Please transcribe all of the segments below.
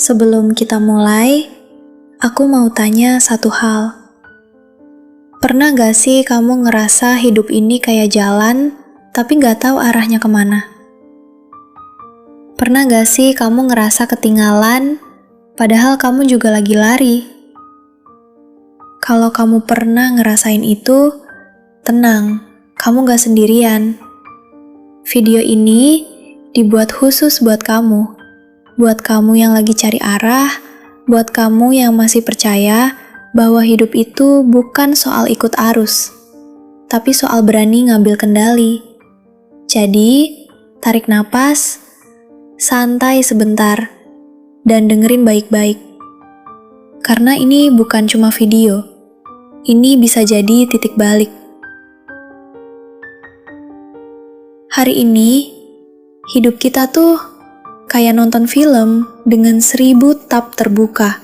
Sebelum kita mulai, aku mau tanya satu hal. Pernah gak sih kamu ngerasa hidup ini kayak jalan, tapi gak tahu arahnya kemana? Pernah gak sih kamu ngerasa ketinggalan, padahal kamu juga lagi lari? Kalau kamu pernah ngerasain itu, tenang, kamu gak sendirian. Video ini dibuat khusus buat kamu. Buat kamu yang lagi cari arah, buat kamu yang masih percaya bahwa hidup itu bukan soal ikut arus, tapi soal berani ngambil kendali. Jadi, tarik napas, santai sebentar, dan dengerin baik-baik. Karena ini bukan cuma video, ini bisa jadi titik balik. Hari ini, hidup kita tuh kayak nonton film dengan 1000 tab terbuka.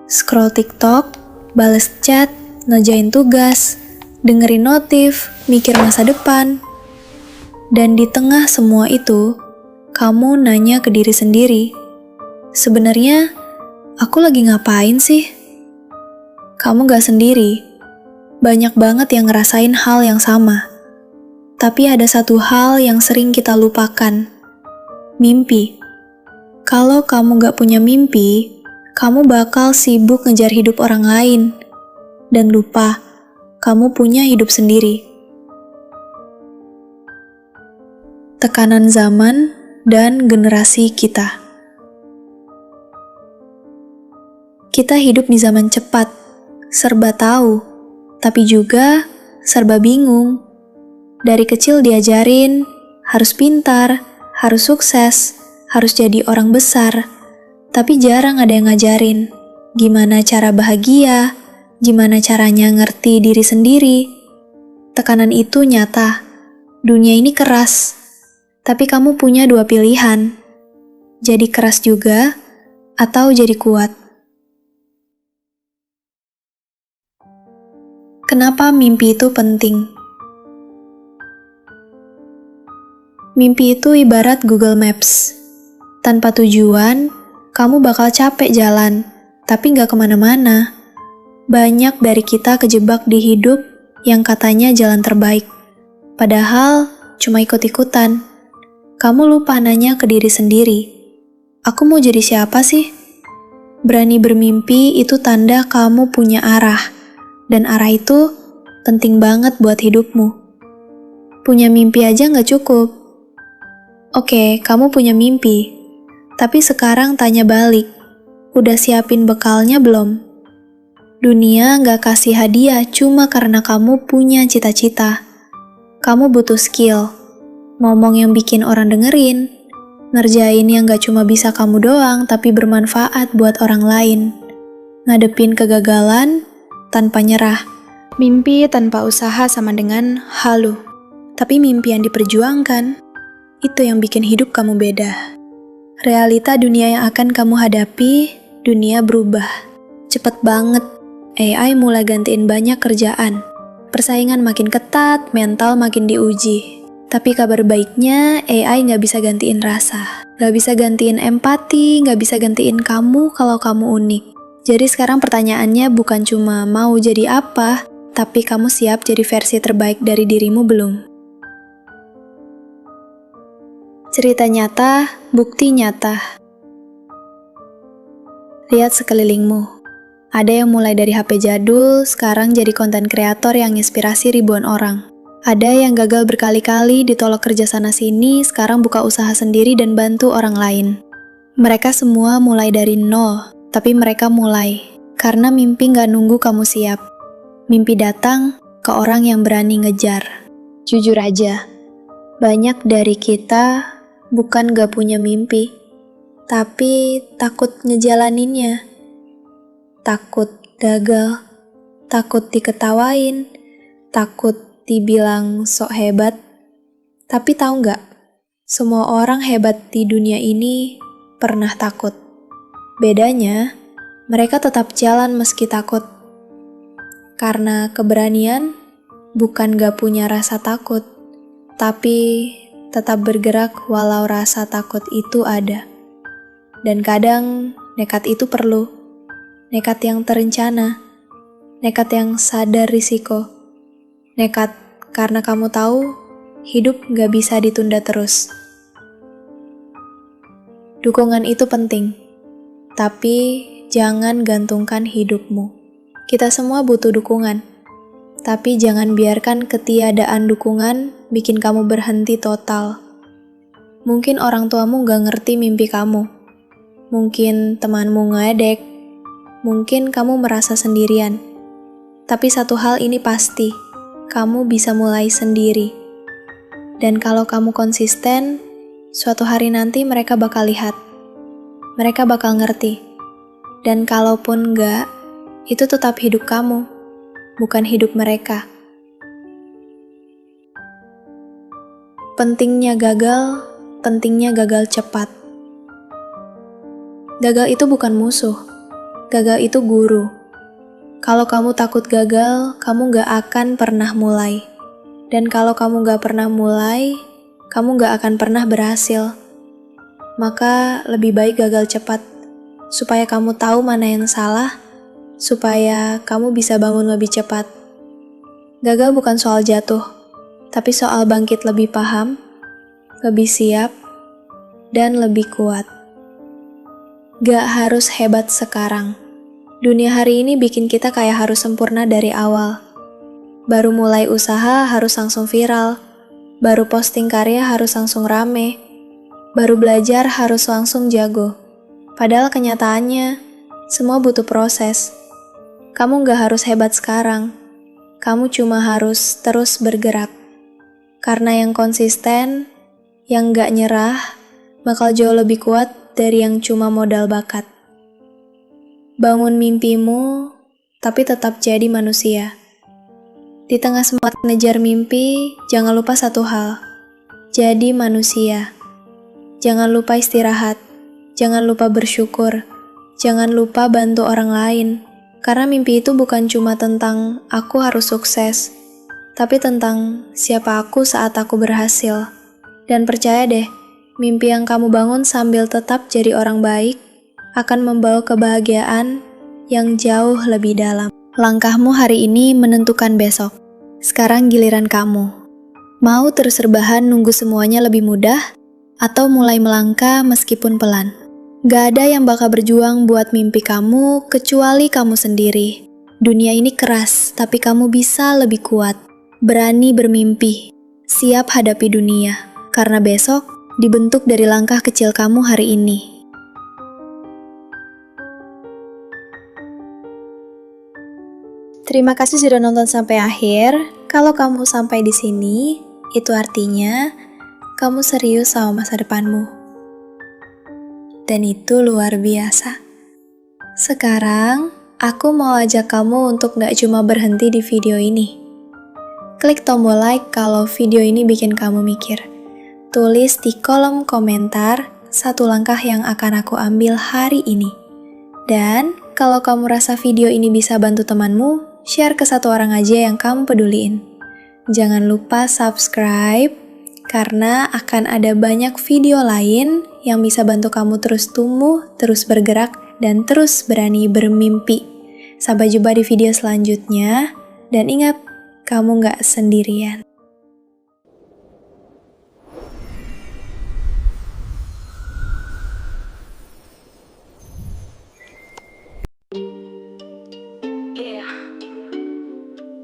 Scroll TikTok, bales chat, ngerjain tugas, dengerin notif, mikir masa depan. Dan di tengah semua itu, kamu nanya ke diri sendiri, sebenarnya aku lagi ngapain sih? Kamu gak sendiri, banyak banget yang ngerasain hal yang sama. Tapi ada satu hal yang sering kita lupakan, mimpi. Kalau kamu gak punya mimpi, kamu bakal sibuk ngejar hidup orang lain, dan lupa, kamu punya hidup sendiri. Tekanan zaman dan generasi kita. Kita hidup di zaman cepat, serba tahu, tapi juga serba bingung. Dari kecil diajarin, harus pintar, harus sukses, harus jadi orang besar. Tapi jarang ada yang ngajarin gimana cara bahagia, gimana caranya ngerti diri sendiri. Tekanan itu nyata. Dunia ini keras. Tapi kamu punya 2 pilihan. Jadi keras juga, atau jadi kuat. Kenapa mimpi itu penting? Mimpi itu ibarat Google Maps. Tanpa tujuan, kamu bakal capek jalan, tapi gak kemana-mana. Banyak dari kita kejebak di hidup yang katanya jalan terbaik. Padahal cuma ikut-ikutan. Kamu lupa nanya ke diri sendiri. Aku mau jadi siapa sih? Berani bermimpi itu tanda kamu punya arah. Dan arah itu penting banget buat hidupmu. Punya mimpi aja gak cukup. Oke, kamu punya mimpi, tapi sekarang tanya balik, udah siapin bekalnya belum? Dunia gak kasih hadiah cuma karena kamu punya cita-cita. Kamu butuh skill, ngomong yang bikin orang dengerin, ngerjain yang gak cuma bisa kamu doang tapi bermanfaat buat orang lain, ngadepin kegagalan tanpa nyerah. Mimpi tanpa usaha sama dengan halu, tapi mimpi yang diperjuangkan, itu yang bikin hidup kamu beda. Realita dunia yang akan kamu hadapi, dunia berubah. Cepet banget, AI mulai gantiin banyak kerjaan. Persaingan makin ketat, mental makin diuji. Tapi kabar baiknya, AI gak bisa gantiin rasa. Gak bisa gantiin empati, gak bisa gantiin kamu kalau kamu unik. Jadi sekarang pertanyaannya bukan cuma mau jadi apa, tapi kamu siap jadi versi terbaik dari dirimu belum? Cerita nyata, bukti nyata. Lihat sekelilingmu. Ada yang mulai dari HP jadul, sekarang jadi konten kreator yang inspirasi ribuan orang. Ada yang gagal berkali-kali, ditolak kerja sana-sini, sekarang buka usaha sendiri dan bantu orang lain. Mereka semua mulai dari nol, tapi mereka mulai. Karena mimpi gak nunggu kamu siap. Mimpi datang ke orang yang berani ngejar. Jujur aja, banyak dari kita bukan gak punya mimpi, tapi takut ngejalaninnya. Takut gagal, takut diketawain, takut dibilang sok hebat. Tapi tahu gak, semua orang hebat di dunia ini pernah takut. Bedanya, mereka tetap jalan meski takut. Karena keberanian bukan gak punya rasa takut, tapi tetap bergerak walau rasa takut itu ada. Dan kadang nekat itu perlu. Nekat yang terencana. Nekat yang sadar risiko. Nekat karena kamu tahu hidup gak bisa ditunda terus. Dukungan itu penting, tapi jangan gantungkan hidupmu. Kita semua butuh dukungan, tapi jangan biarkan ketiadaan dukungan bikin kamu berhenti total. Mungkin orang tuamu gak ngerti mimpi kamu. Mungkin temanmu ngeledek. Mungkin kamu merasa sendirian. Tapi satu hal ini pasti, kamu bisa mulai sendiri. Dan kalau kamu konsisten, suatu hari nanti mereka bakal lihat. Mereka bakal ngerti. Dan kalaupun enggak, itu tetap hidup kamu, bukan hidup mereka. Pentingnya gagal cepat. Gagal itu bukan musuh, gagal itu guru. Kalau kamu takut gagal, kamu gak akan pernah mulai. Dan kalau kamu gak pernah mulai, kamu gak akan pernah berhasil. Maka lebih baik gagal cepat, supaya kamu tahu mana yang salah, supaya kamu bisa bangun lebih cepat. Gagal bukan soal jatuh, tapi soal bangkit lebih paham, lebih siap, dan lebih kuat. Gak harus hebat sekarang. Dunia hari ini bikin kita kayak harus sempurna dari awal. Baru mulai usaha harus langsung viral. Baru posting karya harus langsung rame. Baru belajar harus langsung jago. Padahal kenyataannya, semua butuh proses. Kamu gak harus hebat sekarang. Kamu cuma harus terus bergerak. Karena yang konsisten, yang gak nyerah, bakal jauh lebih kuat dari yang cuma modal bakat. Bangun mimpimu, tapi tetap jadi manusia. Di tengah semangat mengejar mimpi, jangan lupa satu hal. Jadi manusia. Jangan lupa istirahat. Jangan lupa bersyukur. Jangan lupa bantu orang lain. Karena mimpi itu bukan cuma tentang aku harus sukses, tapi tentang siapa aku saat aku berhasil. Dan percaya deh, mimpi yang kamu bangun sambil tetap jadi orang baik akan membawa kebahagiaan yang jauh lebih dalam. Langkahmu hari ini menentukan besok. Sekarang giliran kamu. Mau terus rebahan nunggu semuanya lebih mudah, atau mulai melangkah meskipun pelan? Gak ada yang bakal berjuang buat mimpi kamu kecuali kamu sendiri. Dunia ini keras, tapi kamu bisa lebih kuat. Berani bermimpi. Siap hadapi dunia. Karena besok dibentuk dari langkah kecil kamu hari ini. Terima kasih sudah nonton sampai akhir. Kalau kamu sampai di sini, itu artinya kamu serius sama masa depanmu. Dan itu luar biasa. Sekarang, aku mau ajak kamu untuk gak cuma berhenti di video ini. Klik tombol like kalau video ini bikin kamu mikir. Tulis di kolom komentar satu langkah yang akan aku ambil hari ini. Dan, kalau kamu rasa video ini bisa bantu temanmu, share ke satu orang aja yang kamu peduliin. Jangan lupa subscribe, karena akan ada banyak video lain yang bisa bantu kamu terus tumbuh, terus bergerak, dan terus berani bermimpi. Sampai jumpa di video selanjutnya, dan ingat, kamu gak sendirian.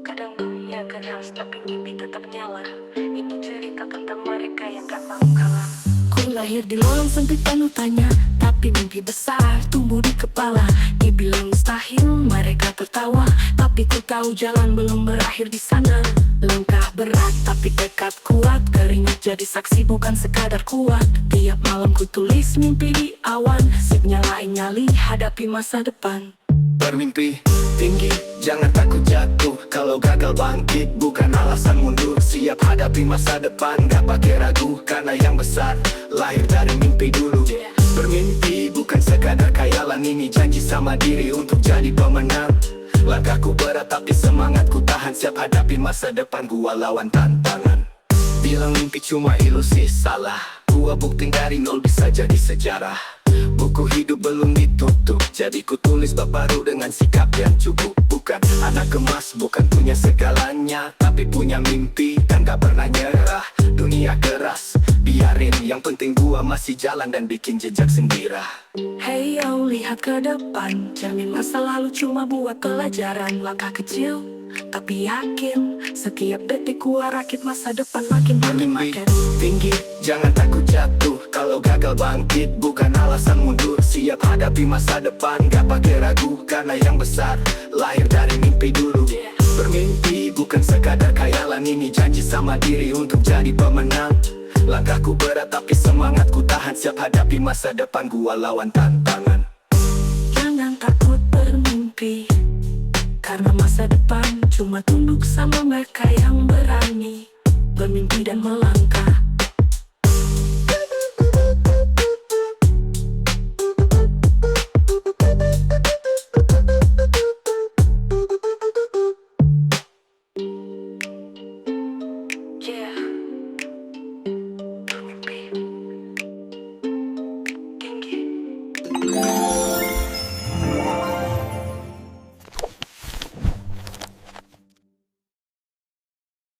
Kadang dunia keras, tapi mimpi tetap nyala. Ini cerita tentang mereka yang gak mau kalah. Ku lahir di lorong sempit penuh tanya, tapi mimpi besar tumbuh di kepala. Dibilang mustahil, mereka tertawa, tapi ku tahu jalan belum berakhir di sana. Langkah berat, tapi tekad kuat. Keringat jadi saksi, bukan sekadar kuat. Tiap malam ku tulis mimpi di awan, sip nyalain nyali, hadapi masa depan. Bermimpi tinggi, jangan takut jatuh. Kalau gagal bangkit, bukan alasan mundur. Siap hadapi masa depan, gak pakai ragu. Karena yang besar, lahir dari mimpi dulu. Bermimpi bukan sekadar khayalan, ini janji sama diri untuk jadi pemenang. Langkahku berat tapi semangatku tahan. Siap hadapi masa depan, gua lawan tantangan. Bilang mimpi cuma ilusi, salah. Gua buktiin dari nol bisa jadi sejarah. Buku hidup belum ditutup, jadi ku tulis bab baru dengan sikap yang cukup. Bukan anak emas, bukan punya segalanya, tapi punya mimpi dan gak pernah nyerah. Dunia keras, biarin, yang penting gua masih jalan dan bikin jejak sendiri. Hey yo, lihat ke depan, jamin masa lalu cuma buat pelajaran. Langkah kecil, tapi yakin, setiap detik gua rakit masa depan makin Bermimpi makin. tinggi, jangan takut jatuh. Kalau gagal bangkit, bukan alasan mundur. Siap hadapi masa depan, gak pakai ragu. Karena yang besar, lahir dari mimpi dulu. Bermimpi bukan sekadar khayalan, ini janji sama diri untuk jadi pemenang. Langkahku berat tapi semangatku tahan. Siap hadapi masa depan, gua lawan tantangan. Jangan takut bermimpi, karena masa depan cuma tunduk sama mereka yang berani bermimpi dan melangkah.